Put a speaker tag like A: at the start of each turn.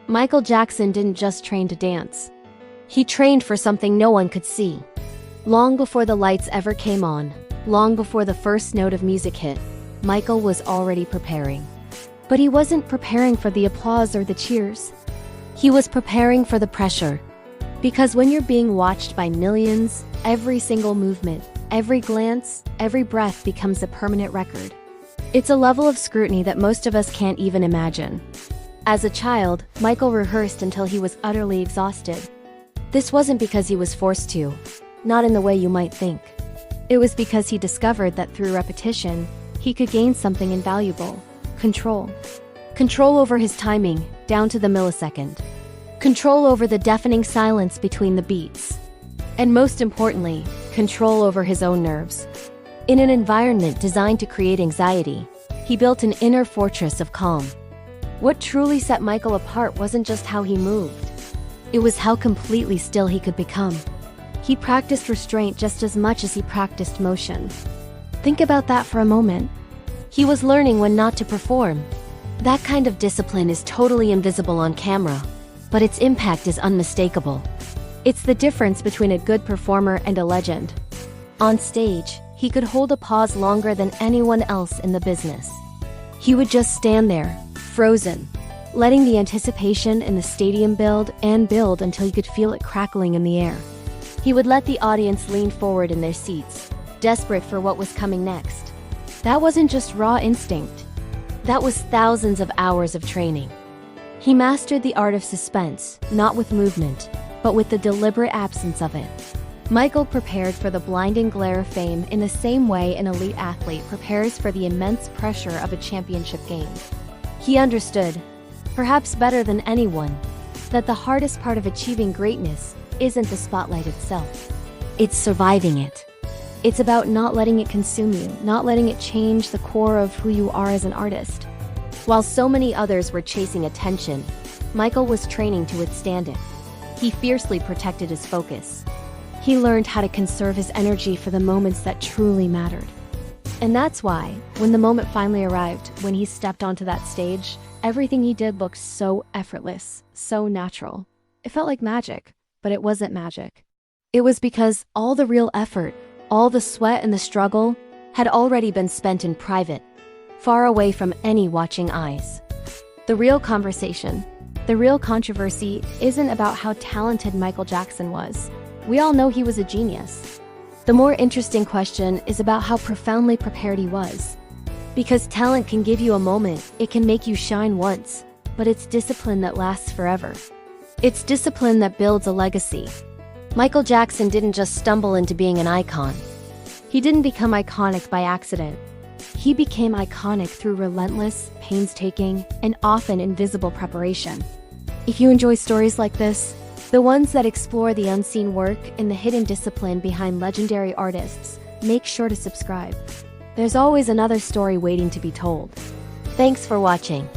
A: Michael Jackson didn't just train to dance. He trained for something no one could see. Long before the lights ever came on, long before the first note of music hit, Michael was already preparing. But he wasn't preparing for the applause or the cheers. He was preparing for the pressure. Because when you're being watched by millions, every single movement, every glance, every breath becomes a permanent record. It's a level of scrutiny that most of us can't even imagine. As a child, Michael rehearsed until he was utterly exhausted. This wasn't because he was forced to, not in the way you might think. It was because he discovered that through repetition, he could gain something invaluable: control. Control over his timing, down to the millisecond. Control over the deafening silence between the beats. And most importantly, control over his own nerves. In an environment designed to create anxiety, he built an inner fortress of calm. What truly set Michael apart wasn't just how he moved. It was how completely still he could become. He practiced restraint just as much as he practiced motion. Think about that for a moment. He was learning when not to perform. That kind of discipline is totally invisible on camera, but its impact is unmistakable. It's the difference between a good performer and a legend. On stage, he could hold a pause longer than anyone else in the business. He would just stand there, frozen, letting the anticipation in the stadium build and build until you could feel it crackling in the air. He would let the audience lean forward in their seats, desperate for what was coming next. That wasn't just raw instinct. That was thousands of hours of training. He mastered the art of suspense, not with movement, but with the deliberate absence of it. Michael prepared for the blinding glare of fame in the same way an elite athlete prepares for the immense pressure of a championship game. He understood, perhaps better than anyone, that the hardest part of achieving greatness isn't the spotlight itself. It's surviving it. It's about not letting it consume you, not letting it change the core of who you are as an artist. While so many others were chasing attention, Michael was training to withstand it. He fiercely protected his focus. He learned how to conserve his energy for the moments that truly mattered. And that's why, when the moment finally arrived, when he stepped onto that stage, everything he did looked so effortless, so natural. It felt like magic, but it wasn't magic. It was because all the real effort, all the sweat and the struggle, had already been spent in private, far away from any watching eyes. The real conversation, the real controversy, isn't about how talented Michael Jackson was. We all know he was a genius. The more interesting question is about how profoundly prepared he was. Because talent can give you a moment, it can make you shine once, but it's discipline that lasts forever. It's discipline that builds a legacy. Michael Jackson didn't just stumble into being an icon. He didn't become iconic by accident. He became iconic through relentless, painstaking, and often invisible preparation. If you enjoy stories like this, the ones that explore the unseen work and the hidden discipline behind legendary artists, make sure to subscribe. There's always another story waiting to be told. Thanks for watching.